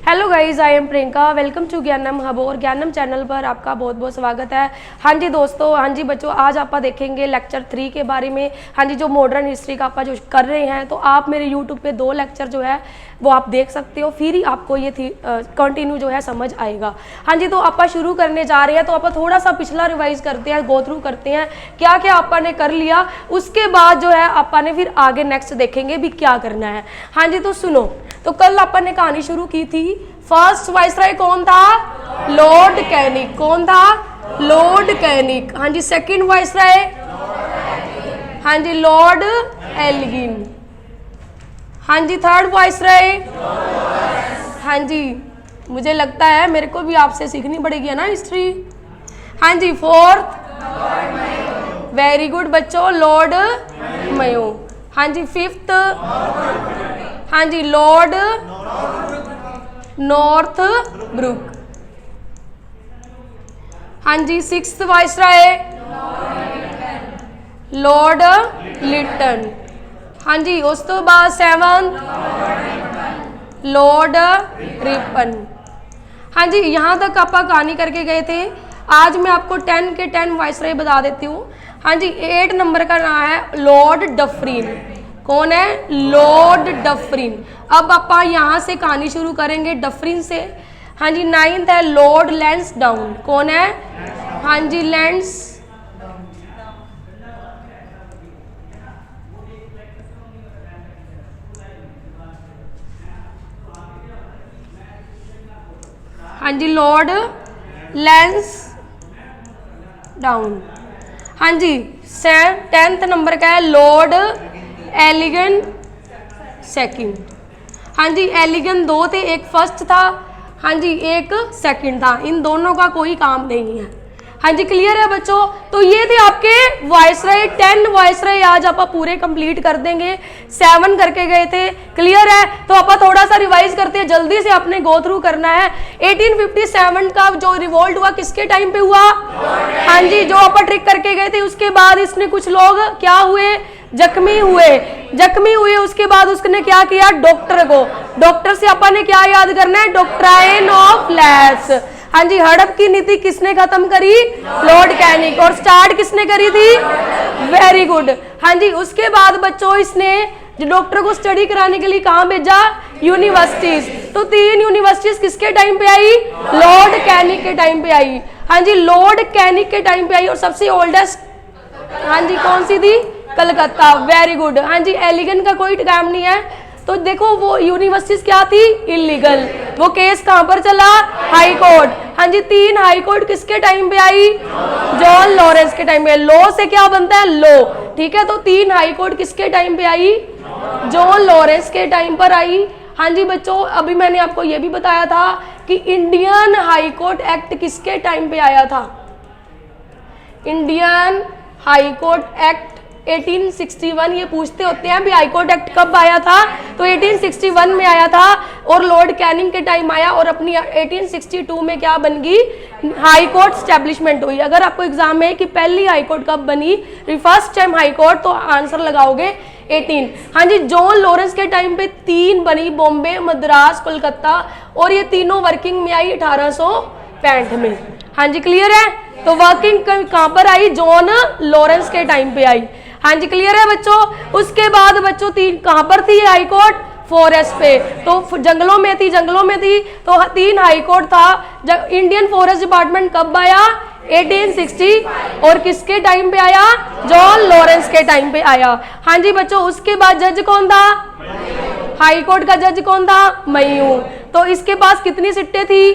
Hello guys, I am Priyanka. Welcome to Gyanam hub और Gyanam channel पर आपका बहुत बहुत स्वागत है। हाँ जी दोस्तों, हाँ जी बच्चों, आज आप देखेंगे लेक्चर 3 के बारे में। हाँ जी, जो मॉडर्न हिस्ट्री का आप जो कर रहे हैं, तो आप मेरे यूट्यूब पे 2 लेक्चर जो है वो आप देख सकते हो, फिर ही आपको ये कंटिन्यू जो है समझ आएगा। हाँ जी, तो आप शुरू करने जा रहे हैं, तो आप थोड़ा सा पिछला रिवाइज करते हैं, गो थ्रू करते हैं क्या क्या आपने कर लिया। उसके बाद जो है आपने फिर आगे नेक्स्ट देखेंगे भी क्या करना है। हाँ जी, तो सुनो, तो कल आपने कहानी शुरू की थी। फर्स्ट वाइसराय कौन था? Lord Canning. कौन था? Lord Canning. हाँ जी, सेकंड वाइसराय, हाँ जी, लॉर्ड एल्गिन। हाँ जी, थर्ड वाइसराय, हाँ जी, मुझे लगता है मेरे को भी आपसे सीखनी पड़ेगी है ना हिस्ट्री। हाँ जी, फोर्थ, वेरी गुड बच्चों, लॉर्ड मयो। हाँ जी, फिफ्थ, हाँ जी, लॉर्ड नॉर्थ ब्रुक। हाँ जी, सिक्स्थ वाइसराय, लॉर्ड लिटन। हाँ जी, उस तो बाद सेवंथ, लॉर्ड रिपन। हाँ जी, यहाँ तक आप कहानी करके गए थे। आज मैं आपको 10 के 10 वाइसराय बता देती हूँ। हाँ जी, 8 नंबर का नाम है लॉर्ड डफरिन। कौन है? Lord Dufferin. अब आप यहाँ से कहानी शुरू करेंगे डफरिन से। हाँ जी, 9th है लॉर्ड लैंसडाउन। कौन है? हाँ जी, लैंस, हाँ जी, लॉर्ड लैंस डाउन। हाँ जी, 10th नंबर का है लॉर्ड एलिगन सेकंड। हाँ जी, एलिगन 2 थे, एक फर्स्ट था, हाँ जी, एक सेकंड था। इन दोनों का कोई काम नहीं है। हाँ जी, क्लियर है बच्चों? तो ये थे आपके वाइसराय। 10 वाइसराय आज आप पूरे कंप्लीट कर देंगे। 7 करके गए थे, क्लियर है? तो आप थोड़ा सा रिवाइज करते हैं, जल्दी से अपने गो थ्रू करना है। 1857 का जो रिवोल्ट हुआ किसके टाइम पे हुआ? हाँ जी, जो आप ट्रिक करके गए थे, उसके बाद इसने कुछ लोग क्या हुए? जख्मी हुए। उसके बाद उसने क्या किया? डॉक्टर से अपन क्या याद करना है? Doctrine of lapse. हाँ जी, हड़प की नीति किसने खत्म करी? Lord Canning. और स्टार्ट किसने करी थी? Very good. हाँ जी, उसके बाद बच्चों इसने जो डॉक्टर को स्टडी कराने के लिए कहाँ भेजा? यूनिवर्सिटीज। तो 3 यूनिवर्सिटीज किसके टाइम पे आई? लॉर्ड कैनिंग के टाइम पे आई। हाँ जी, लॉर्ड कैनिंग के टाइम पे आई। और सबसे ओल्डेस्ट, हाँ जी, कौन सी थी? कलकत्ता। Very good. हाँ जी, एलिगन का कोई काम नहीं है। तो देखो वो यूनिवर्सिटीज क्या थी? इलीगल। वो केस कहां पर चला? High court. हाँ जी, 3 हाई कोर्ट किसके टाइम पे आई? जॉन लॉरेंस के टाइम पे। लॉ से क्या बनता है? लॉ। ठीक है, तो 3 हाई कोर्ट किसके टाइम पे आई? जॉन लॉरेंस के टाइम पर आई। हाँ जी बच्चों, अभी मैंने आपको ये भी बताया था कि इंडियन हाई कोर्ट एक्ट किसके टाइम पे आया था? Indian high court act 1861। ये पूछते होते हैं भी हाई कोर्ट एक्ट कब आया था? तो 1861 में आया था और लॉर्ड कैनिंग के टाइम आया। और अपनी 1862 में क्या बन गई? हाई कोर्ट स्टैब्लिशमेंट हुई। अगर आपको एग्जाम में कि पहली हाई कोर्ट कब बनी, फर्स्ट टाइम हाई कोर्ट, तो आंसर लगाओगे 18। हाँ जी, जॉन लॉरेंस के टाइम पे 3 बनी, बॉम्बे, मद्रास, कोलकाता। और ये तीनों वर्किंग में आई 1865 में। हाँ जी, क्लियर है? तो वर्किंग कहां पर आई? जॉन लॉरेंस के टाइम पे आई। हाँ जी, क्लियर है बच्चों? उसके बाद बच्चों 3 कहां पर थी हाई कोर्ट? फॉरेस्ट पे। तो जंगलों में थी। तो 3 हाई कोर्ट था। इंडियन फॉरेस्ट डिपार्टमेंट कब आया? 1860। और किसके टाइम पे आया? जॉन लॉरेंस के टाइम पे आया। हाँ जी बच्चों, उसके बाद जज कौन था? हाई कोर्ट का जज कौन था? मयू। तो इसके पास कितनी सिट्टे थी?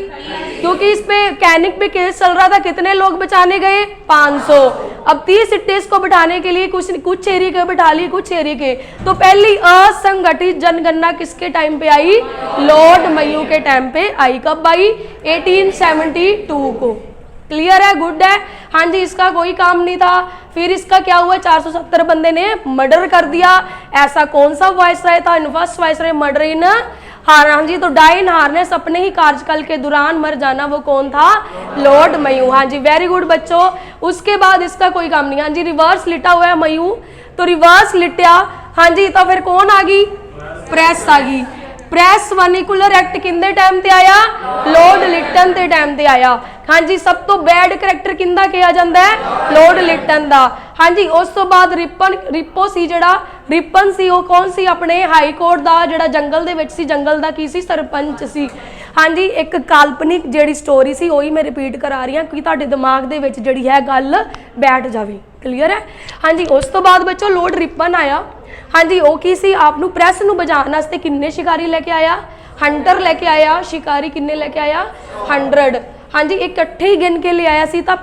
क्योंकि इस पे कैनिंग पे केस चल रहा था, कितने लोग बचाने गए? 500। अब 30 सिट्टे इसको बिठाने के लिए कुछ एरिया के बिठा लिए, कुछ एरिया के। तो पहली असंगठित जनगणना किसके टाइम पे आई? लॉर्ड मयू के टाइम पे आई। कब आई? 1872 को। क्लियर है? गुड है। हाँ जी, इसका कोई काम नहीं था। फिर इसका क्या हुआ? 470 बंदे ने मर्डर कर दिया। ऐसा कौन सा वाइसराय था? फर्स्ट वाइसराय मर्डर इन हाँ जी, तो डाइन हार्नेस अपने ही कार्यकाल के दौरान मर जाना, वो कौन था? Lord mu. हाँ जी, वेरी गुड बच्चों। उसके बाद इसका कोई काम नहीं। हाँ जी, रिवर्स लिटा हुआ है मयू, तो रिवर्स लिटिया। हाँ जी, तो फिर कौन आ गई? प्रेस आ गई। ਪ੍ਰੈਸ ਵਰਨੀਕੂਲਰ ਐਕਟ ਕਿੰਦੇ ਟਾਈਮ ਤੇ ਆਇਆ? ਲॉर्ड ਲਿਟਨ ਦੇ ਟਾਈਮ ਤੇ ਆਇਆ। ਹਾਂਜੀ, ਸਭ ਤੋਂ ਬੈਡ ਕਰੈਕਟਰ ਕਿੰਦਾ ਕਿਹਾ ਜਾਂਦਾ ਹੈ? ਲॉर्ड ਲਿਟਨ ਦਾ। ਹਾਂਜੀ, ਉਸ ਤੋਂ ਬਾਅਦ ਰਿਪੋ ਸੀ, ਜਿਹੜਾ ਰਿਪਨ ਸੀ ਉਹ ਕੌਣ ਸੀ? ਆਪਣੇ ਹਾਈ ਕੋਰਟ ਦਾ ਜਿਹੜਾ ਜੰਗਲ ਦੇ ਵਿੱਚ ਸੀ, ਜੰਗਲ ਦਾ ਕੀ ਸੀ? ਸਰਪੰਚ ਸੀ। ਹਾਂਜੀ, ਇੱਕ ਕਾਲਪਨਿਕ ਜਿਹੜੀ ਸਟੋਰੀ ਸੀ ਉਹੀ ਮੈਂ ਰਿਪੀਟ ਕਰਾ ਰਹੀ ਹਾਂ ਕਿਉਂਕਿ ਤੁਹਾਡੇ ਦਿਮਾਗ ਦੇ ਵਿੱਚ ਜਿਹੜੀ ਹੈ ਗੱਲ ਬੈਠ ਜਾਵੇ। ਕਲੀਅਰ ਹੈ? ਹਾਂਜੀ, ਉਸ ਤੋਂ ਬਾਅਦ ਬੱਚੋ ਲॉर्ड ਰਿਪਨ ਆਇਆ। ਹਾਂਜੀ, ਉਹ ਕੀ ਸੀ? ਆਪ ਨੂੰ ਪ੍ਰੈਸ ਨੂੰ ਬਚਾਉਣ ਵਾਸਤੇ ਕਿੰਨੇ ਸ਼ਿਕਾਰੀ ਲੈ ਕੇ ਆਇਆ? 100 ਲੈ ਕੇ ਆਇਆ। शिकारी किन्ने लेके आया? 100। हाँ जी, इकट्ठे ही गिन के ले आया सी। तो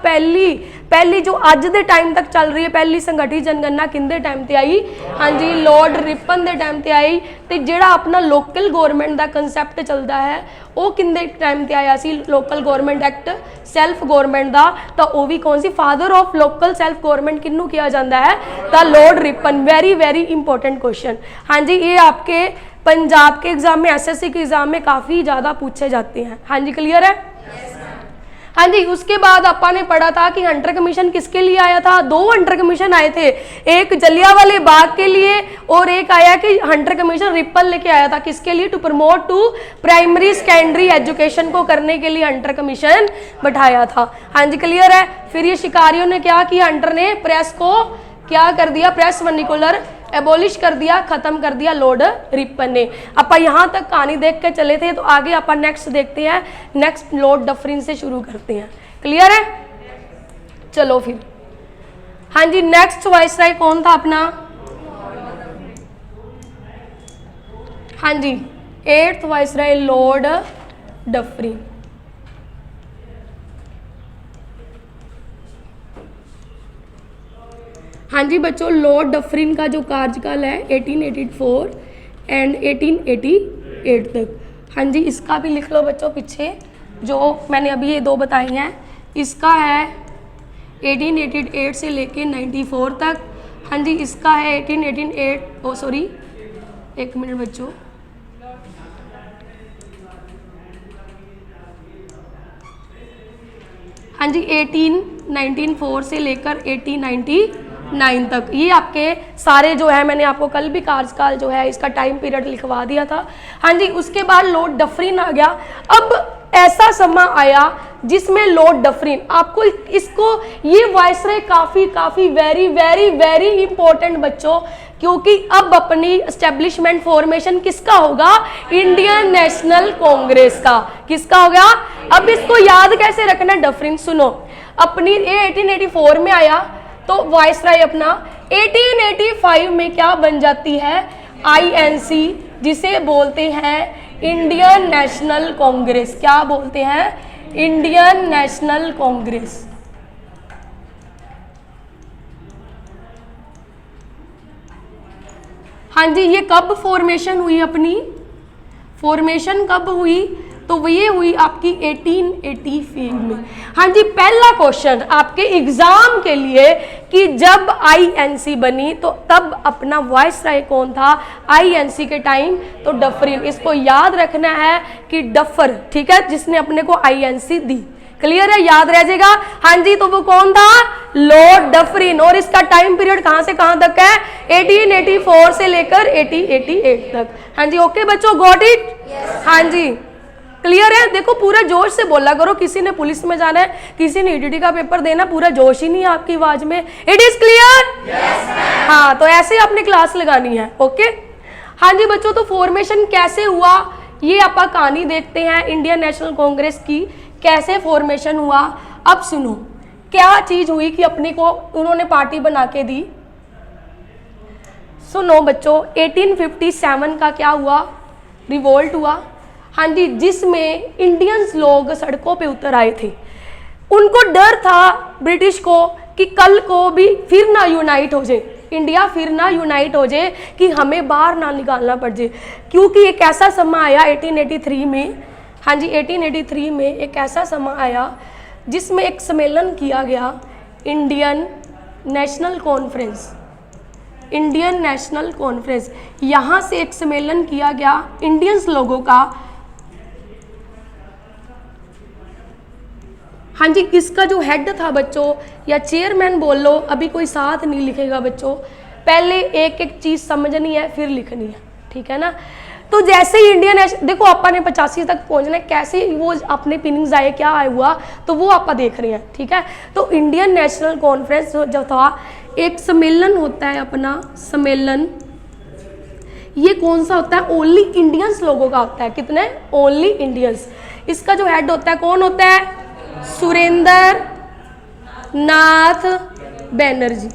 पहली जो अज दे टाइम तक चल रही है पहली संगठित जनगणना किंदे टाइम ते आई? हाँ जी, लॉर्ड रिपन दे टाइम ते आई। तो जिहड़ा अपना लोकल गौरमेंट का कंसैप्ट चलता है वो किंदे टाइम ते आया सी? Local government act, self government का। तो वह भी कौन सी? Father of local self government किन्नू किया जाता है? तो Lord Ripon. Very very important question. हाँ जी, ये आपके पंजाब के एग्जाम में, एसएससी के एग्जाम में काफ़ी ज़्यादा पूछे जाते हैं। हाँ जी, क्लियर है? हाँ जी, उसके बाद अपन ने पढ़ा था कि हंटर कमीशन किसके लिए आया था? 2 हंटर कमीशन आए थे, एक जलियांवाले बाग के लिए और एक आया कि हंटर कमीशन रिपन लेके आया था। किसके लिए? To promote to primary secondary education को करने के लिए हंटर कमीशन बैठाया था। हाँ जी, क्लियर है? फिर ये शिकारियों ने क्या किया? हंटर ने प्रेस को क्या कर दिया? प्रेस वर्निकुलर एबोलिश कर दिया, खत्म कर दिया लॉर्ड रिपन ने। आप यहाँ तक कहानी देख के चले थे, तो आगे आप नेक्स्ट देखते हैं। नेक्स्ट लॉर्ड डफरिन से शुरू करते हैं। क्लियर है? चलो फिर। हाँ जी, नेक्स्ट वाइसराय कौन था अपना? हाँ जी, 8th वाइसराय लॉर्ड डफरिन। हाँ जी बच्चों, लॉर्ड डफरिन का जो कार्यकाल है 1884 एंड 1888 तक। हाँ जी, इसका भी लिख लो बच्चों पीछे, जो मैंने अभी ये 2 बताई हैं। इसका है 1888 से लेके 94 तक। हाँ जी, इसका है 1 मिनट बच्चों, हाँ जी 1894 से लेकर 1899 तक। ये आपके सारे जो है, मैंने आपको कल भी कार्यकाल जो है इसका टाइम पीरियड लिखवा दिया था। हाँ जी, उसके बाद लॉर्ड डफरिन आ गया। अब ऐसा समय आया जिसमें लॉर्ड डफरिन, आपको इसको ये वाइसराय काफ़ी वेरी वेरी वेरी इंपॉर्टेंट बच्चों, क्योंकि अब अपनी एस्टेब्लिशमेंट फॉर्मेशन किसका होगा? इंडियन नेशनल कांग्रेस का। किसका होगा? अब इसको याद कैसे रखना? डफरिन सुनो, अपनी ये 1884 में आया, तो वाइसराय अपना 1885 में क्या बन जाती है? INC, जिसे बोलते हैं इंडियन नेशनल कांग्रेस। क्या बोलते हैं? Indian national Congress. हाँ जी, ये कब फॉर्मेशन हुई? अपनी फॉर्मेशन कब हुई? तो ये हुई आपकी 1885 में। हाँ जी, पहला क्वेश्चन आपके एग्जाम के लिए कि जब INC बनी तो तब अपना वाइसराय कौन था INC के टाइम? तो डफरिन। इसको याद रखना है कि डफर, ठीक है, जिसने अपने को INC दी। क्लियर है? याद रह जाएगा। हाँ जी, तो वो कौन था? Lord Dufferin. और इसका टाइम पीरियड कहां से कहां तक है? 1884 से लेकर 1888 तक। हाँ जी, ओके बच्चों, गॉट इट? हाँ जी, क्लियर है? देखो पूरा जोश से बोला करो, किसी ने पुलिस में जाना है, किसी ने ETT का पेपर देना, पूरा जोश ही नहीं है आपकी आवाज में। It is clear? हाँ, तो ऐसे आपने क्लास लगानी है। ओके। हाँ जी बच्चों, तो फॉर्मेशन कैसे हुआ ये आप कहानी देखते हैं इंडियन नेशनल कांग्रेस की, कैसे फॉर्मेशन हुआ। अब सुनो क्या चीज हुई कि अपने को उन्होंने पार्टी बना के दी। सुनो बच्चों, 1857 का क्या हुआ? रिवोल्ट हुआ। हाँ जी, जिसमें इंडियंस लोग सड़कों पे उतर आए थे। उनको डर था ब्रिटिश को कि कल को भी फिर ना यूनाइट हो जाए, इंडिया फिर ना यूनाइट हो जाए, कि हमें बाहर ना निकालना पड़ जाए। क्योंकि एक ऐसा समय आया 1883 में, हाँ जी 1883 में एक ऐसा समय आया जिसमें एक सम्मेलन किया गया, Indian national conference. Indian national conference, यहाँ से एक सम्मेलन किया गया इंडियंस लोगों का। हाँ जी, इसका जो हेड था बच्चों या चेयरमैन बोल लो, अभी कोई साथ नहीं लिखेगा बच्चों, पहले एक एक चीज़ समझनी है फिर लिखनी है, ठीक है ना। तो जैसे ही इंडियन देखो आपा ने 85 तक पहुंचना है, कैसे वो अपने पिनिंग्स आए क्या हुआ तो वो आपा देख रहे हैं, ठीक है। तो इंडियन नेशनल कॉन्फ्रेंस जो था एक सम्मेलन होता है अपना, सम्मेलन ये कौन सा होता है, ओनली इंडियंस लोगों का होता है, कितने, ओनली इंडियंस। इसका जो हेड होता है कौन होता है, सुरेंद्र नाथ बैनर्जी,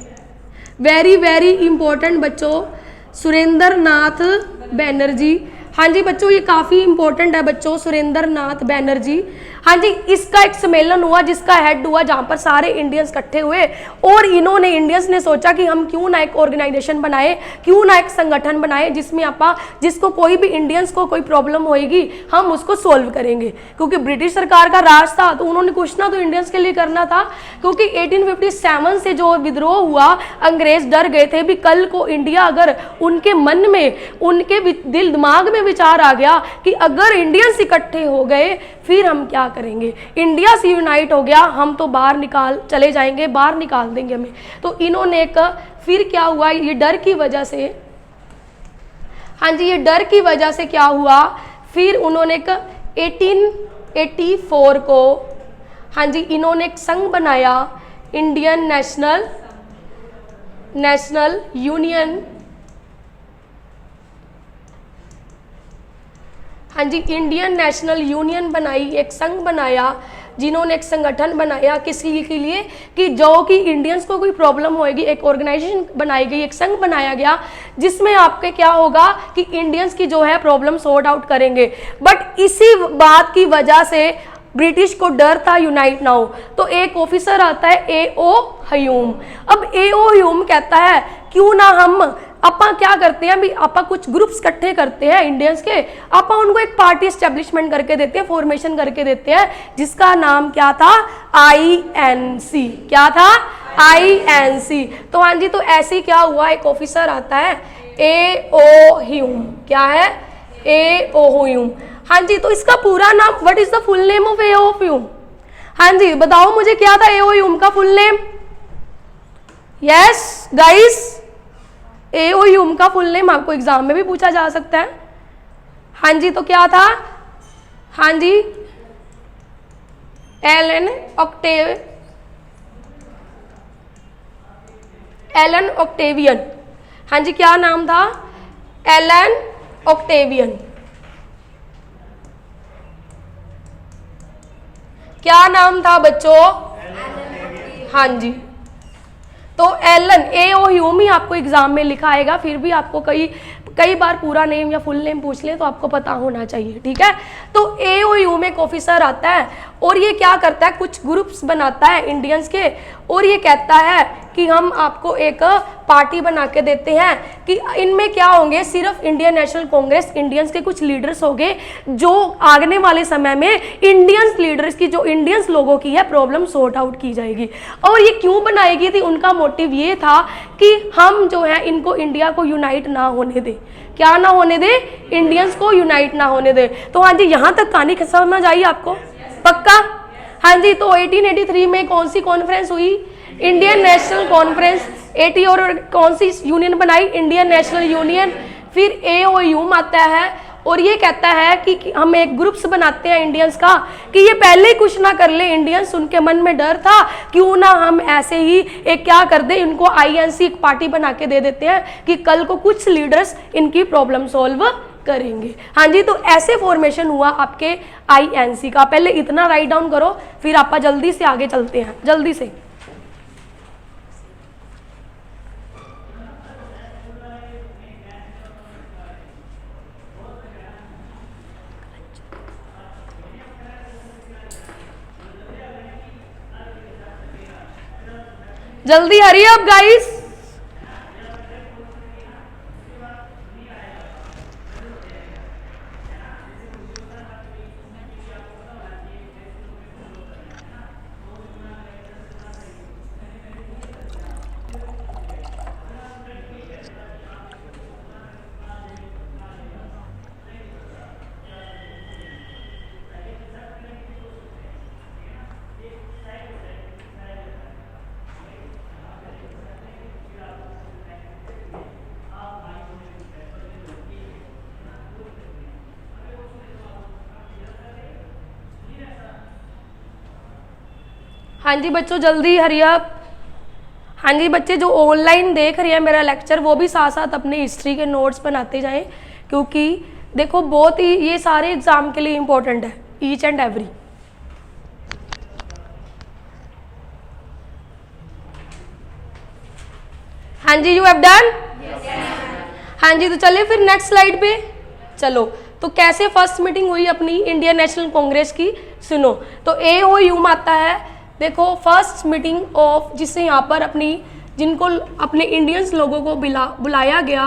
वेरी वेरी इंपॉर्टेंट बच्चों, सुरेंद्र नाथ बैनर्जी। हाँ जी बच्चों ये काफ़ी इंपॉर्टेंट है बच्चों, सुरेंद्र नाथ बैनर्जी। हाँ जी इसका एक सम्मेलन हुआ जिसका हेड हुआ जहाँ पर सारे इंडियंस इकट्ठे हुए और इन्होंने इंडियंस ने सोचा कि हम क्यों ना एक ऑर्गेनाइजेशन बनाए, क्यों ना एक संगठन बनाए जिसमें आपा जिसको कोई भी इंडियंस को कोई प्रॉब्लम होएगी हम उसको सोल्व करेंगे। क्योंकि ब्रिटिश सरकार का राज था तो उन्होंने कुछ ना तो इंडियंस के लिए करना था। क्योंकि 1857 से जो विद्रोह हुआ अंग्रेज डर गए थे भी कल को इंडिया अगर उनके मन में उनके दिल दिमाग में विचार आ गया कि अगर इंडियंस इकट्ठे हो गए फिर हम क्या करेंगे, इंडिया से यूनाइट हो गया हम तो बाहर निकाल चले जाएंगे, बाहर निकाल देंगे हमें। तो इन्होंने एक फिर क्या हुआ, ये डर की वजह से, हाँ जी ये डर की वजह से क्या हुआ, फिर उन्होंने एक 1884 को हाँ जी इन्होंने एक संघ बनाया, इंडियन नेशनल यूनियन। हाँ जी इंडियन नेशनल यूनियन बनाई, एक संघ बनाया, जिन्होंने एक संगठन बनाया किसी के लिए कि जो कि इंडियंस को कोई प्रॉब्लम होएगी, एक ऑर्गेनाइजेशन बनाई गई, एक संघ बनाया गया जिसमें आपके क्या होगा कि इंडियंस की जो है प्रॉब्लम सॉर्ट आउट करेंगे। बट इसी बात की वजह से ब्रिटिश को डर था यूनाइट ना हो, तो एक ऑफिसर आता है A.O. ह्यूम। अब A.O. ह्यूम कहता है क्यों ना हम आपा क्या करते हैं, अभी आपा कुछ ग्रुप्स इकट्ठे करते हैं इंडियंस के, आपा उनको एक पार्टी एस्टेब्लिशमेंट करके देते हैं, फॉर्मेशन करके देते हैं, जिसका नाम क्या था, INC। क्या था, INC। तो हाँ जी तो ऐसे क्या हुआ, एक ऑफिसर आता है A.O. ह्यूम। क्या है, A.O. ह्यूम। हाँ जी तो इसका पूरा नाम, what is the full name of A.O. Hume, हाँ जी बताओ मुझे क्या था A.O. ह्यूम का full name. Yes guys A.O. Hume का फुल नेम आपको एग्जाम में भी पूछा जा सकता है। हाँ जी तो क्या था, हाँ जी एलन ऑक्टेवियन। हाँ जी क्या नाम था, एलन ऑक्टेवियन। क्या नाम था बच्चों, हाँ जी तो एलन A.O. ह्यूम ही आपको एग्जाम में लिखा आएगा, फिर भी आपको कई बार पूरा नेम या फुल नेम पूछ ले तो आपको पता होना चाहिए, ठीक है। तो A.O. ह्यूम एक ऑफिसर आता है और ये क्या करता है, कुछ ग्रुप्स बनाता है इंडियंस के और ये कहता है कि हम आपको एक पार्टी बना के देते हैं कि इनमें क्या होंगे, सिर्फ इंडियन नेशनल कांग्रेस इंडियंस के कुछ लीडर्स होंगे जो आगने वाले समय में इंडियंस लीडर्स की, जो इंडियंस लोगों की है प्रॉब्लम सॉर्ट आउट की जाएगी। और ये क्यों बनाएगी थी, उनका मोटिव ये था कि हम जो है इनको इंडिया को यूनाइट ना होने दें। क्या ना होने दे, इंडियंस को यूनाइट ना होने दे। तो हाँ जी यहाँ तक कहानी समझ आई आपको, पक्का। हाँ जी तो 1883 में कौन सी कॉन्फ्रेंस हुई, इंडियन नेशनल कॉन्फ्रेंस। 80 और कौन सी यूनियन बनाई, इंडियन नेशनल यूनियन। फिर A.O. ह्यूम आता है और ये कहता है कि हम एक ग्रुप्स बनाते हैं इंडियंस का कि ये पहले ही कुछ ना कर ले इंडियंस, उनके मन में डर था, क्यों ना हम ऐसे ही एक क्या कर दे, इनको INC एक पार्टी बना के दे देते हैं कि कल को कुछ लीडर्स इनकी प्रॉब्लम सॉल्व करेंगे। हाँ जी तो ऐसे फॉर्मेशन हुआ आपके INC का। पहले इतना राइट डाउन करो फिर आप जल्दी से आगे चलते हैं, जल्दी से। जल्दी हरी अप गाइस। हाँ जी बच्चों जल्दी हरी अप। हाँ जी बच्चे जो ऑनलाइन देख रहे हैं मेरा लेक्चर वो भी साथ साथ अपने हिस्ट्री के नोट्स बनाते जाएं, क्योंकि देखो बहुत ही ये सारे एग्जाम के लिए इम्पोर्टेंट है, ईच एंड एवरी। हाँ जी यू हैव डन। हाँ जी तो चलिए फिर नेक्स्ट स्लाइड पे चलो। तो कैसे फर्स्ट मीटिंग हुई अपनी इंडियन नेशनल कांग्रेस की, सुनो। तो AOU आता है, देखो फर्स्ट मीटिंग ऑफ, जिससे यहाँ पर अपनी जिनको अपने इंडियंस लोगों को बुलाया गया,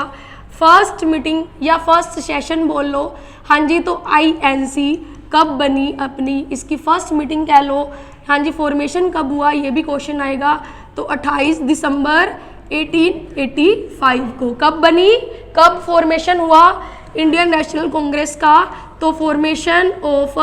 फर्स्ट मीटिंग या फर्स्ट सेशन बोल लो। हाँ जी तो INC कब बनी अपनी, इसकी फर्स्ट मीटिंग कह लो। हाँ जी फॉर्मेशन कब हुआ ये भी क्वेश्चन आएगा। तो 28 दिसंबर 1885 को कब बनी, कब फॉर्मेशन हुआ इंडियन नेशनल कांग्रेस का। तो फॉर्मेशन ऑफ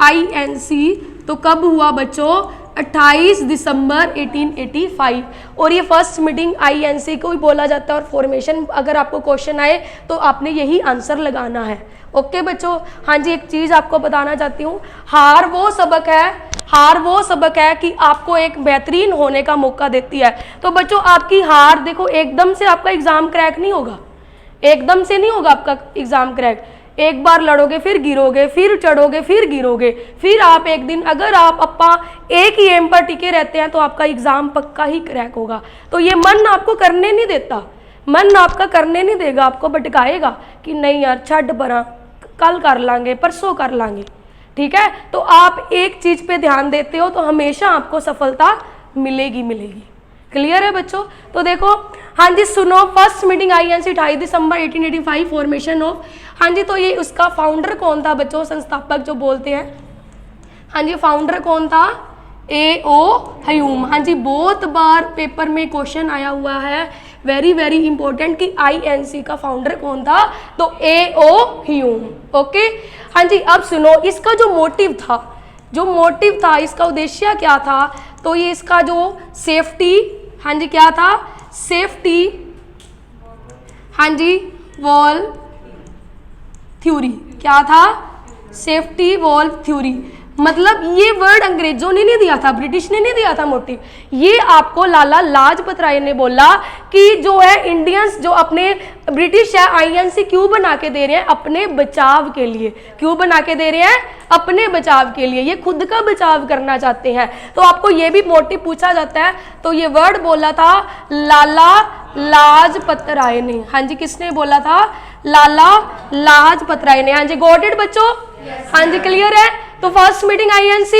INC तो कब हुआ बच्चों, 28 दिसंबर 1885। और ये फर्स्ट मीटिंग INC को ही बोला जाता है। और फॉर्मेशन अगर आपको क्वेश्चन आए तो आपने यही आंसर लगाना है। ओके बच्चों। हाँ जी एक चीज़ आपको बताना चाहती हूँ, हार वो सबक है कि आपको एक बेहतरीन होने का मौका देती है। तो बच्चों आपकी हार देखो एकदम से आपका एग्ज़ाम क्रैक नहीं होगा, एकदम से नहीं होगा आपका एग्ज़ाम क्रैक। एक बार लड़ोगे फिर गिरोगे, फिर चढ़ोगे फिर गिरोगे, फिर आप एक दिन अगर आप एक ही एम पर टिके रहते हैं तो आपका एग्ज़ाम पक्का ही क्रैक होगा। तो ये मन आपको करने नहीं देता, मन आपका करने नहीं देगा, आपको भटकाएगा कि नहीं यार छੱਡ परा, कल कर लांगे, परसों कर लांगे। ठीक है, तो आप एक चीज़ पे ध्यान देते हो तो हमेशा आपको सफलता मिलेगी। क्लियर है बच्चों। तो देखो हाँ जी सुनो, first meeting INC 28 December 1885 formation of. हाँ जी तो ये उसका फाउंडर कौन था बच्चों, संस्थापक जो बोलते हैं। हाँ जी फाउंडर कौन था, A.O. ह्यूम। हाँ जी बहुत बार पेपर में क्वेश्चन आया हुआ है, वेरी इंपॉर्टेंट कि INC का फाउंडर कौन था, तो A.O. ह्यूम। ओके हाँ जी अब सुनो, इसका जो मोटिव था, इसका उद्देश्य क्या था, तो ये इसका जो सेफ्टी, हाँ जी क्या था, सेफ्टी हाँ जी वॉल थ्योरी, क्या था, सेफ्टी वॉल थ्योरी। मतलब ये वर्ड अंग्रेजों ने नहीं दिया था, ब्रिटिश ने नहीं दिया था मोटिव, ये आपको लाला लाजपत राय ने बोला कि जो है इंडियंस जो अपने ब्रिटिश है INC क्यों बना के दे रहे हैं, अपने बचाव के लिए। क्यों बना के दे रहे हैं, अपने बचाव के लिए, ये खुद का बचाव करना चाहते हैं। तो आपको ये भी मोटिव पूछा जाता है, तो ये वर्ड बोला था लाला लाजपत राय ने। हाँ जी किसने बोला था, लाला लाजपत राय ने। हाँ जी गॉट इट बच्चों। हाँ जी क्लियर है। तो फर्स्ट मीटिंग INC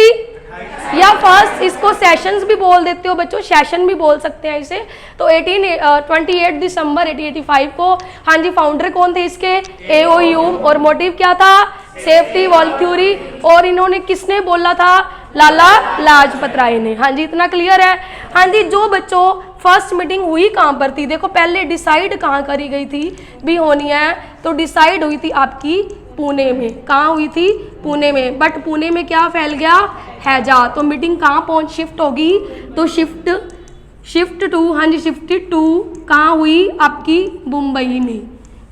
या फर्स्ट, इसको सेशंस भी बोल देते हो बच्चों, सेशन भी बोल सकते हैं इसे। तो 28 दिसंबर 1885 को। हाँ जी फाउंडर कौन थे इसके, A.O. ह्यूम। और मोटिव क्या था, सेफ्टी वॉल थ्योरी। और इन्होंने किसने बोला था, लाला लाजपत राय ने। हाँ जी इतना क्लियर है। हाँ जी जो बच्चों फर्स्ट मीटिंग हुई कहाँ पर थी, देखो पहले डिसाइड कहाँ करी गई थी भी होनी है, तो डिसाइड हुई थी आपकी पुणे में। कहाँ हुई थी, पुणे में। बट पुणे में क्या फैल गया, हैजा। तो मीटिंग कहाँ शिफ्ट होगी, तो शिफ्ट टू, हाँ जी शिफ्ट टू कहाँ हुई, आपकी मुंबई में।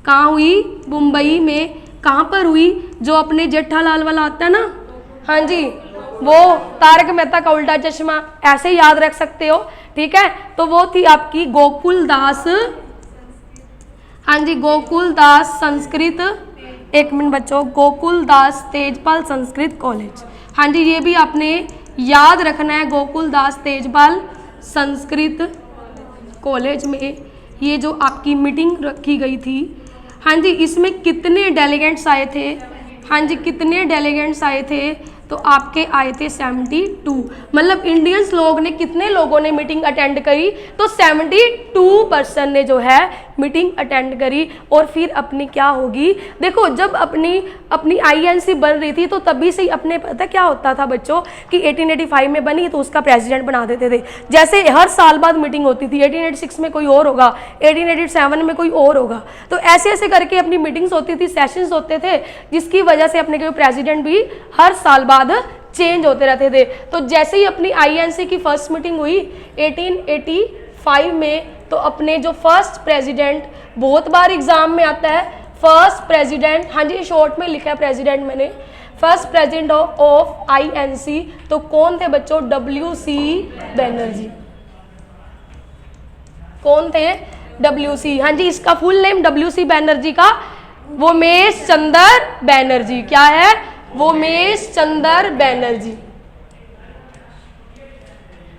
कहाँ हुई, मुंबई में। कहाँ पर हुई, जो अपने जेठालाल वाला आता है ना, हाँ जी वो तारक मेहता का उल्टा चश्मा, ऐसे याद रख सकते हो। ठीक है, तो वो थी आपकी गोकुल दास, हाँ जी गोकुल दास संस्कृत, एक मिनट बच्चों, गोकुल दास तेजपाल संस्कृत कॉलेज। हाँ जी ये भी आपने याद रखना है, गोकुल दास तेजपाल संस्कृत कॉलेज में ये जो आपकी मीटिंग रखी गई थी। हाँ जी इसमें कितने डेलीगेट्स आए थे, हाँ जी कितने डेलीगेट्स आए थे, तो आपके आए थे 72। मतलब इंडियंस लोग ने, कितने लोगों ने मीटिंग अटेंड करी, तो 72% ने जो है मीटिंग अटेंड करी। और फिर अपनी क्या होगी, देखो जब अपनी INC बन रही थी तो तभी से ही अपने पता क्या होता था बच्चों कि 1885 में बनी तो उसका प्रेसिडेंट बना देते थे। जैसे हर साल बाद मीटिंग होती थी, 1886 में कोई और होगा, 1887 में कोई और होगा, तो ऐसे ऐसे करके अपनी मीटिंग्स होती थी, सेशंस होते थे, जिसकी वजह से अपने के प्रेसिडेंट भी हर साल बाद चेंज होते रहते थे। तो जैसे ही अपनी INC की फर्स्ट मीटिंग हुई 1885 में, तो अपने जो फर्स्ट प्रेसिडेंट, बहुत बार एग्जाम में आता है फर्स्ट प्रेसिडेंट, हाँ जी शॉर्ट में लिखा है प्रेसिडेंट मैंने, फर्स्ट प्रेसिडेंट ऑफ INC, तो कौन थे बच्चों? WC बैनर्जी। कौन थे? WC। हाँ जी, इसका फुल नेम WC बैनर्जी का वोमेश चंद्र बैनर्जी। क्या है? वोमेश चंद्र बैनर्जी।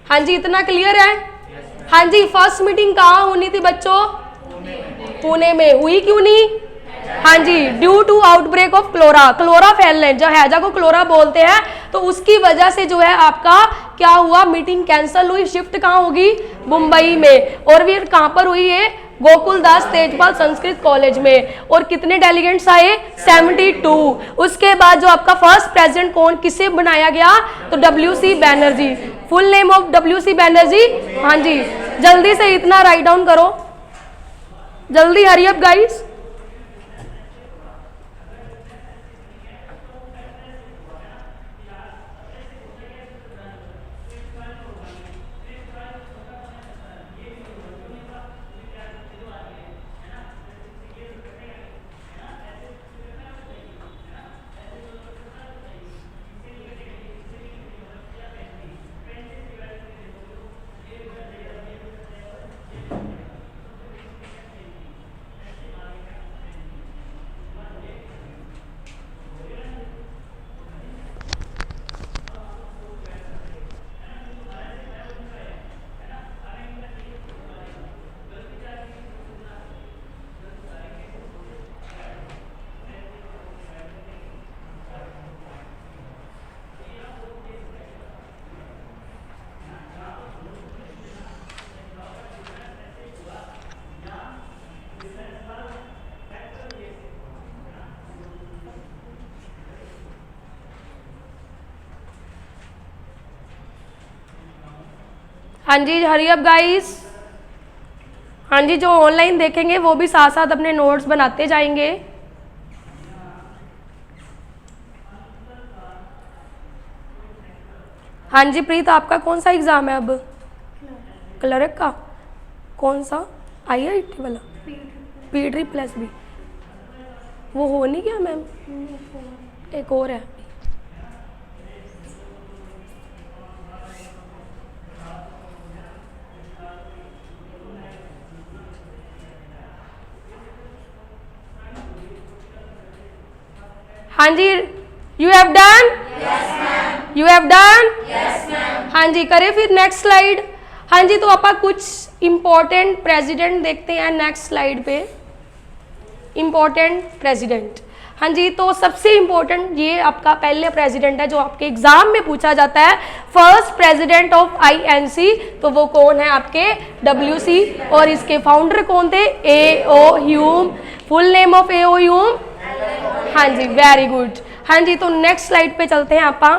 हाँ जी, इतना क्लियर है? हाँ जी, फर्स्ट मीटिंग कहाँ होनी थी बच्चों? पुणे में। हुई क्यों नहीं? हाँ जी, ड्यू टू आउटब्रेक ऑफ क्लोरा फैलने, जो हैजा को क्लोरा बोलते हैं, तो उसकी वजह से जो है आपका क्या हुआ? मीटिंग कैंसल हुई। शिफ्ट कहाँ होगी? मुंबई में। और फिर कहाँ पर हुई है? गोकुलदास तेजपाल संस्कृत कॉलेज में। और कितने डेलीगेट्स आए? 72। उसके बाद जो आपका फर्स्ट प्रेसिडेंट कौन किसे बनाया गया? तो WC Banerjee. Full name of WC Banerjee. हाँ जी, जल्दी से इतना राइट डाउन करो, जल्दी, हरी अप गाइस। हाँ जी, हरी अप गाइस। हाँ जी, जो ऑनलाइन देखेंगे वो भी साथ साथ अपने नोट्स बनाते जाएंगे। हाँ जी प्रीत, आपका कौन सा एग्जाम है अब? क्लर्क का। कौन सा? IIT वाला? P+B। वो हो नहीं गया मैम? एक और है। हाँ जी, you have done? Yes ma'am. You have done? Yes ma'am. हाँ जी, करें फिर नेक्स्ट स्लाइड। हाँ जी, तो आप कुछ इम्पोर्टेंट प्रेसिडेंट देखते हैं नेक्स्ट स्लाइड पे। Important president. हाँ जी, तो सबसे इम्पोर्टेंट ये आपका पहले प्रेसिडेंट है जो आपके एग्जाम में पूछा जाता है, फर्स्ट प्रेसिडेंट ऑफ INC, तो वो कौन है? आपके WC। और इसके फाउंडर कौन थे? A.O. Hume. Full name of A.O. Hume. हाँ जी, वेरी गुड। हाँ जी, तो नेक्स्ट स्लाइड पे चलते हैं आपा।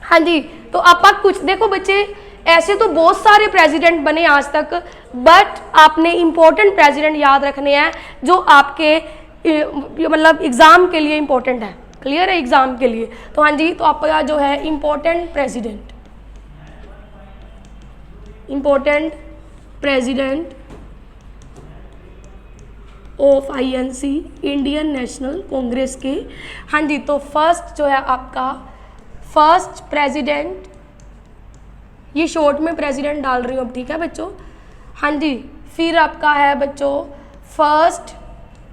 हाँ जी, तो आपा कुछ देखो बच्चे, ऐसे तो बहुत सारे प्रेसिडेंट बने आज तक, बट आपने इंपॉर्टेंट प्रेसिडेंट याद रखने हैं जो आपके मतलब एग्जाम के लिए इंपॉर्टेंट है। क्लियर है? एग्जाम के लिए। तो हाँ जी, तो आपका जो है important president of INC, Indian national Congress के। हाँ जी, तो फर्स्ट जो है आपका फर्स्ट प्रेसिडेंट, ये शॉर्ट में प्रेसिडेंट डाल रही हूँ अब, ठीक है बच्चों। हाँ जी, फिर आपका है बच्चों फर्स्ट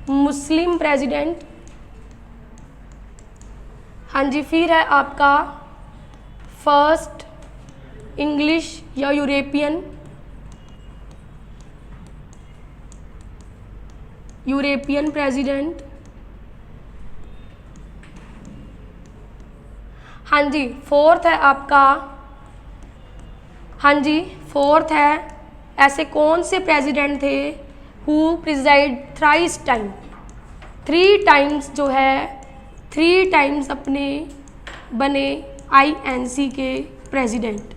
मुस्लिम प्रेसिडेंट। हाँ जी, फिर है आपका फर्स्ट इंग्लिश या यूरोपियन प्रेसिडेंट। हाँ जी, फोर्थ है आपका, हाँ जी फोर्थ है, ऐसे कौन से प्रेसिडेंट थे who preside thrice time, 3 times जो है 3 टाइम्स अपने बने INC के प्रेसिडेंट।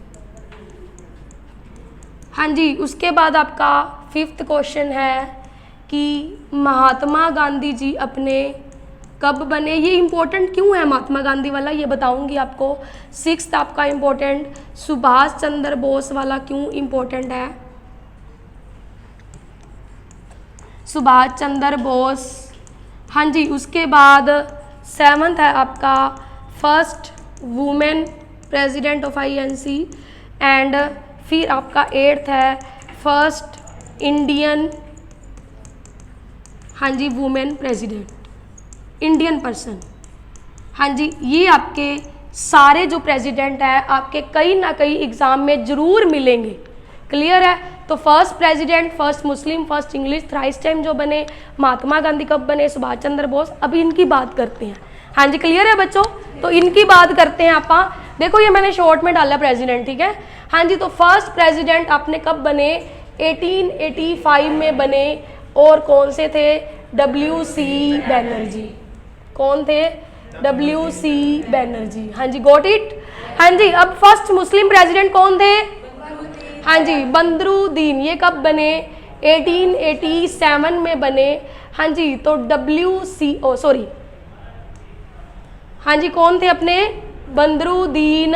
हाँ जी, उसके बाद आपका 5th क्वेश्चन है कि महात्मा गांधी जी अपने कब बने। ये इम्पोर्टेंट क्यों है महात्मा गांधी वाला, ये बताऊंगी आपको। 6th आपका इम्पोर्टेंट सुभाष चंद्र बोस वाला क्यों इम्पोर्टेंट है। सुभाष चंद्र बोस। हाँ जी, उसके बाद 7th है आपका first women president of INC, and फिर आपका 8th है फर्स्ट इंडियन, हाँ जी, वुमेन प्रेसिडेंट, इंडियन पर्सन। हाँ जी, ये आपके सारे जो प्रेसिडेंट हैं आपके कहीं ना कहीं एग्जाम में जरूर मिलेंगे। क्लियर है? तो first president, first Muslim, first English, thrice time जो बने, महात्मा गांधी कब बने, सुभाष चंद्र बोस, अभी इनकी बात करते हैं। हाँ जी, क्लियर है बच्चों? तो इनकी बात करते हैं आप। देखो ये मैंने शॉर्ट में डाला प्रेसिडेंट, ठीक है। हाँ जी, तो फर्स्ट प्रेसिडेंट आपने कब बने, 1885 में बने, और कौन से थे, WC बैनर्जी। कौन थे? WC बैनर्जी। हाँ जी, गॉट इट। हाँ जी, अब फर्स्ट मुस्लिम प्रेसिडेंट कौन थे? हाँ जी, बंदरुद्दीन। ये कब बने? 1887 में बने। हाँ जी, तो हाँ जी, कौन थे अपने? बंदरुद्दीन।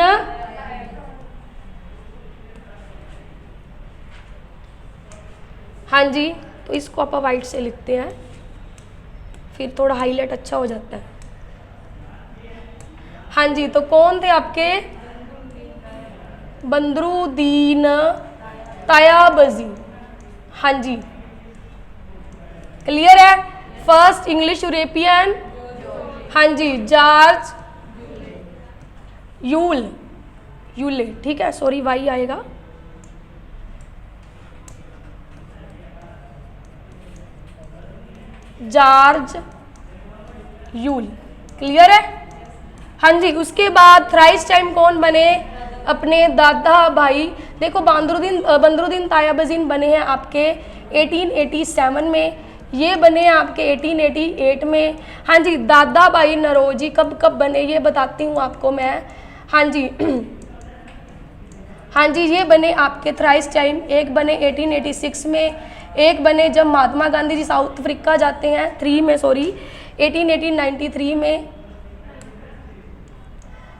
हाँ जी, तो इसको आप वाइट से लिखते हैं, फिर थोड़ा हाईलाइट अच्छा हो जाता है। हाँ जी, तो कौन थे आपके? बंदरुद्दीन तायाबजी। हाँ जी, क्लियर है? फर्स्ट इंग्लिश यूरोपियन, हाँ जी, जॉर्ज यूले, ठीक है, सॉरी वाई आएगा। George Yule. क्लियर है? हाँ जी, उसके बाद थ्राइस टाइम कौन बने? अपने दादा भाई। देखो बंदरुद्दीन तायाबजीन बने हैं आपके 1887 में, ये बने हैं आपके 1888 में। हाँ जी, दादा भाई नौरोजी कब बने ये बताती हूँ आपको मैं। हाँ जी हाँ जी, ये बने आपके थ्राइस टाइम। एक बने 1886 में, एक बने जब महात्मा गांधी जी साउथ अफ्रीका जाते हैं 1893 में।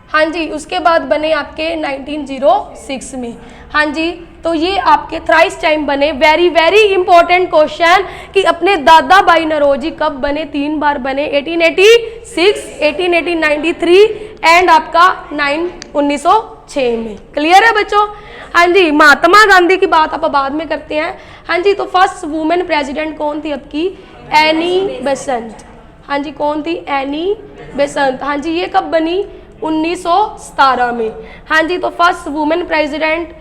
हाँ जी, उसके बाद बने आपके 1906 में। हाँ जी, तो ये आपके थ्राइस टाइम बने। वेरी वेरी इंपॉर्टेंट क्वेश्चन कि अपने दादा भाई नौरोजी कब बने? 3 बार बने, 1886, 1893 एंड आपका 1906 में। क्लियर है बच्चों? हाँ जी, महात्मा गांधी की बात आप बाद में करते हैं। हाँ जी, तो फर्स्ट वुमेन प्रेसिडेंट कौन थी आपकी? Annie Besant. हाँ जी, कौन थी? Annie Besant. हाँ जी, ये कब बनी? 1917 में। हाँ जी, तो first women president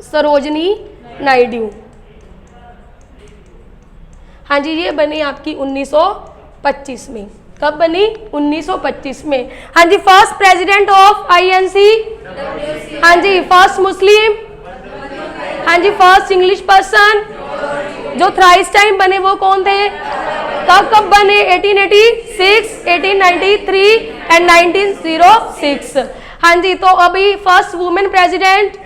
Sarojini Naidu. हाँ जी, ये बनी आपकी 1925 में। कब बनी? 1925 में। हाँ जी, फर्स्ट प्रेसिडेंट ऑफ INC? हाँ जी, फर्स्ट मुस्लिम? हाँ जी, फर्स्ट इंग्लिश पर्सन? जो थ्राइस टाइम बने वो कौन थे? कब बने? 1886, 1893 एंड 1906। हाँ जी, तो अभी फर्स्ट वुमेन प्रेसिडेंट,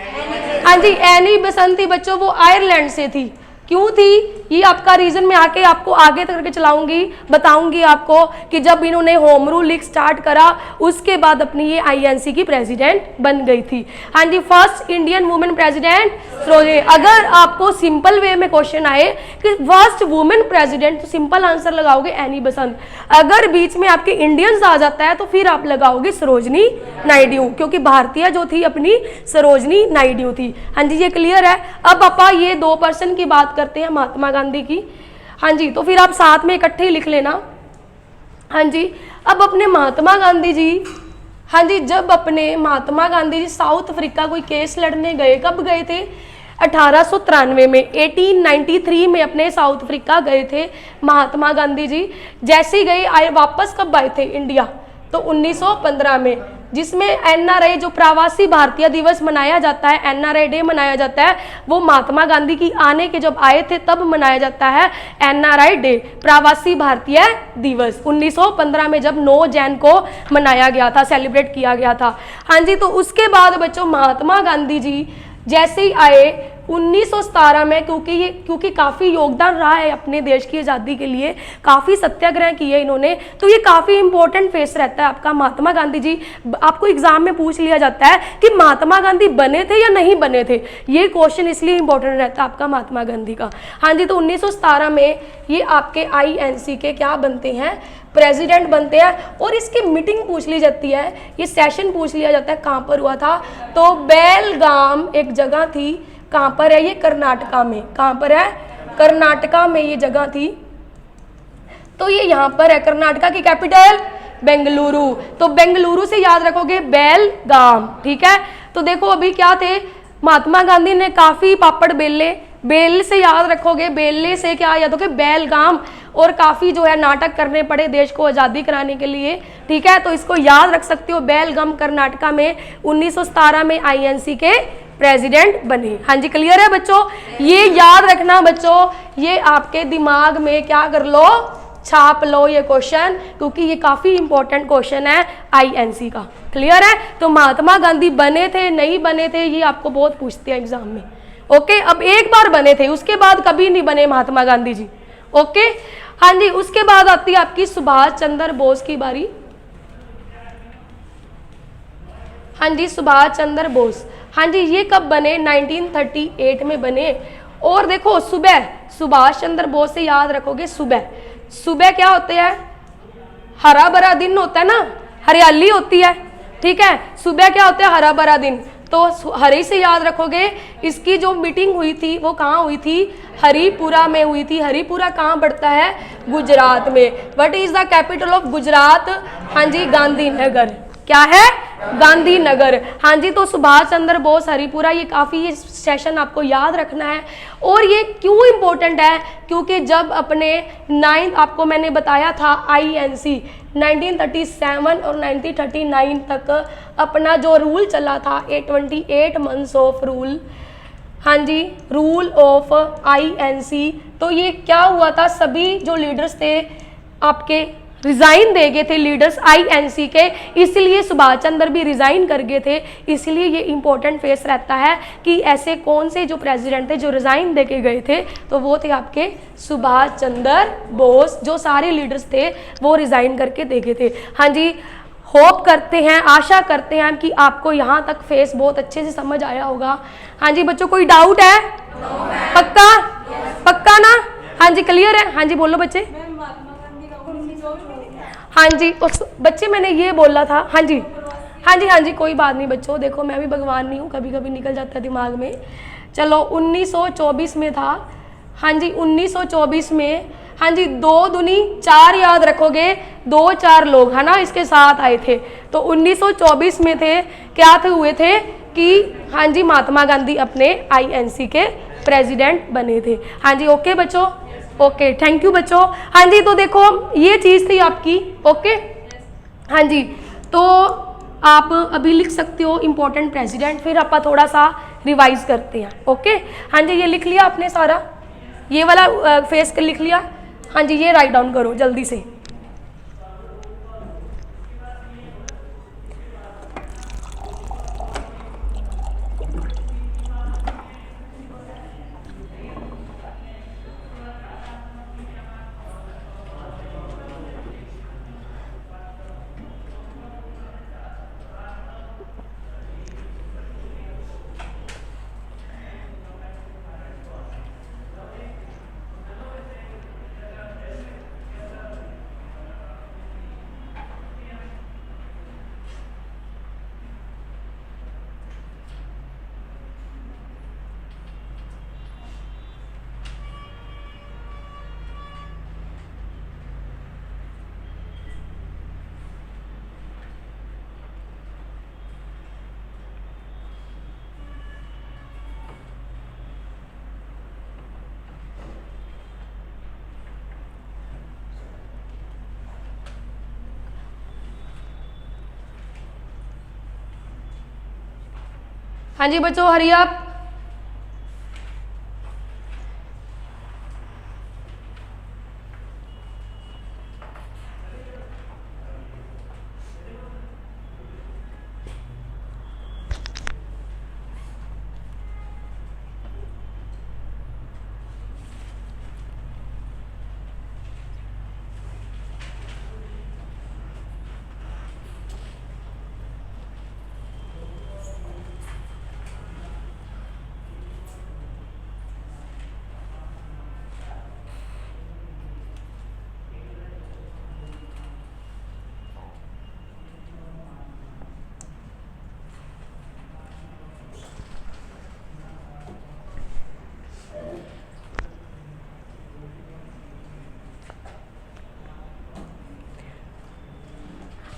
हाँ जी, एनी बेसेंट थी बच्चों। वो आयरलैंड से थी। क्यों थी? ये आपका रीजन में आके आपको आगे तक करके चलाऊंगी, बताऊंगी आपको कि जब इन्होंने होम रूल लीग स्टार्ट करा उसके बाद अपनी ये INC की प्रेसिडेंट बन गई थी। हाँ जी, first Indian women president Sarojini. अगर आपको सिंपल वे में क्वेश्चन आए कि फर्स्ट वुमेन प्रेसिडेंट, तो सिंपल आंसर लगाओगे एनी बेसेंट। अगर बीच में आपके इंडियंस आ जाता है तो फिर आप लगाओगे सरोजनी नायडू, क्योंकि भारतीय जो थी अपनी सरोजनी नायडू थी। हाँ जी, ये क्लियर है? अब पापा ये 2 पर्सन की बात करते हैं, महात्मा गांधी की। हाँ जी, तो फिर आप साथ में इकट्ठे ही लिख लेना। हाँ जी, अब अपने महात्मा गांधी जी, हाँ जी, जब अपने महात्मा गांधी जी साउथ अफ्रीका कोई केस लड़ने गए, कब गए थे? 1893 में, 1893 में अपने साउथ अफ्रीका गए थे महात्मा गांधी जी। जैसे ही गए आए, वापस कब आए थे इंडिया? तो 1915 में, जिसमें NRI जो प्रवासी भारतीय दिवस मनाया जाता है, NRI डे मनाया जाता है, वो महात्मा गांधी की आने के जब आए थे तब मनाया जाता है NRI डे, प्रवासी भारतीय दिवस। 1915 में जब 9 जैन को मनाया गया था, सेलिब्रेट किया गया था। हाँ जी, तो उसके बाद बच्चों महात्मा गांधी जी जैसे ही आए 1917 में, क्योंकि काफ़ी योगदान रहा है अपने देश की आज़ादी के लिए, काफ़ी सत्याग्रह किए इन्होंने, तो ये काफ़ी इंपॉर्टेंट फेस रहता है आपका। महात्मा गांधी जी, आपको एग्जाम में पूछ लिया जाता है कि महात्मा गांधी बने थे या नहीं बने थे, ये क्वेश्चन इसलिए इंपॉर्टेंट रहता है आपका महात्मा गांधी का। हाँ जी, तो 1917 में ये आपके INC के क्या बनते हैं, प्रेसिडेंट बनते हैं। और इसकी मीटिंग पूछ ली जाती है, ये सेशन पूछ लिया जाता है कहाँ पर हुआ था, तो बेलगाम एक जगह थी, कहाँ पर है ये, कर्नाटका में। कहाँ पर है, कर्नाटका में ये जगह थी, तो ये यहाँ पर है। कर्नाटका की कैपिटल बेंगलुरु, तो बेंगलुरु से याद रखोगे बेलगाम, ठीक है। तो देखो अभी क्या थे, महात्मा गांधी ने काफी पापड़ बेले, बेल से याद रखोगे, बेलने से क्या याद रखोगे, बेलगाम, और काफी जो है नाटक करने पड़े देश को आजादी कराने के लिए, ठीक है। तो इसको याद रख सकते हो, बेलगाम कर्नाटका में 1917 में INC के प्रेसिडेंट बने। हाँ जी, क्लियर है बच्चों, ये याद रखना बच्चों, ये आपके दिमाग में क्या कर लो, छाप लो ये क्वेश्चन, क्योंकि ये काफी इंपॉर्टेंट क्वेश्चन है INC का। क्लियर है, तो महात्मा गांधी बने थे नहीं बने थे, ये आपको बहुत पूछते हैं एग्जाम में। ओके, अब एक बार बने थे, उसके बाद कभी नहीं बने महात्मा गांधी जी। ओके, हाँ जी, उसके बाद आती है आपकी सुभाष चंद्र बोस की बारी। हाँ जी, सुभाष चंद्र बोस, हाँ जी, ये कब बने, 1938 में बने। और देखो सुबह, सुभाष चंद्र बोस से याद रखोगे सुबह, सुबह क्या होते हैं, हरा भरा दिन होता है ना, हरियाली होती है, ठीक है। सुबह क्या होता है, हरा भरा दिन, तो हरी से याद रखोगे। इसकी जो मीटिंग हुई थी वो कहाँ हुई थी, हरिपुरा में हुई थी। हरिपुरा कहाँ पड़ता है, गुजरात में। What is the capital of Gujarat, हाँ जी, गांधीनगर। क्या है, गांधीनगर। हाँ जी, तो सुभाष चंद्र बोस, हरिपुरा, ये काफ़ी, ये सेशन आपको याद रखना है। और ये क्यों इम्पोर्टेंट है, क्योंकि जब अपने 9 आपको मैंने बताया था INC 1937 और 1939 तक अपना जो रूल चला था, 28 मंथ्स ऑफ रूल, हाँ जी, रूल ऑफ INC, तो ये क्या हुआ था, सभी जो लीडर्स थे आपके रिजाइन दे गए थे, लीडर्स INC के, इसलिए सुभाष चंद्र भी रिजाइन कर गए थे। इसलिए ये इंपॉर्टेंट फेस रहता है कि ऐसे कौन से जो प्रेसिडेंट थे जो रिजाइन दे के गए थे, तो वो थे आपके सुभाष चंद्र बोस। जो सारे लीडर्स थे वो रिजाइन करके दे गए थे। हाँ जी, होप करते हैं, आशा करते हैं कि आपको यहाँ तक फेस बहुत अच्छे से समझ आया होगा। हाँ जी बच्चों, कोई डाउट है? पक्का? पक्का ना? हाँ जी, क्लियर है? हाँ जी बोलो बच्चे। हाँ जी, तो बच्चे मैंने ये बोला था। हाँ जी, हाँ जी, हाँ जी, कोई बात नहीं बच्चों, देखो मैं भी भगवान नहीं हूँ, कभी कभी निकल जाता है दिमाग में। चलो 1924 में था। हाँ जी, 1924 में, हाँ जी, 2 दूनी 4 याद रखोगे, 2-4 लोग है ना इसके साथ आए थे। तो 1924 में थे, क्या थे हुए थे कि हाँ जी, महात्मा गांधी अपने INC के प्रेसिडेंट बने थे। हाँ जी, ओके बच्चों, ओके, थैंक यू बच्चों। हाँ जी, तो देखो ये चीज़ थी आपकी। ओके, हाँ जी, तो आप अभी लिख सकते हो इम्पोर्टेंट प्रेसिडेंट, फिर आप थोड़ा सा रिवाइज करते हैं। ओके, हाँ जी, ये लिख लिया आपने सारा, ये वाला फेस कर लिख लिया। हाँ जी, ये राइट डाउन करो जल्दी से। हाँ जी बच्चों, हरी आप।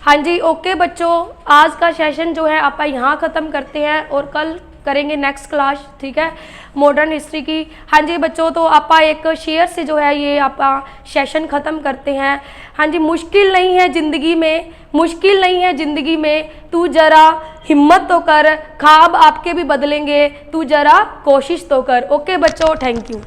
हाँ जी, ओके बच्चों, आज का सेशन जो है आप यहाँ ख़त्म करते हैं और कल करेंगे नेक्स्ट क्लास, ठीक है, मॉडर्न हिस्ट्री की। हाँ जी बच्चों, तो आप एक शेयर से जो है ये आप सेशन ख़त्म करते हैं। हाँ जी, मुश्किल नहीं है ज़िंदगी में, मुश्किल नहीं है ज़िंदगी में, तू ज़रा हिम्मत तो कर, ख्वाब आपके भी बदलेंगे, तू ज़रा कोशिश तो कर। ओके बच्चों, थैंक यू।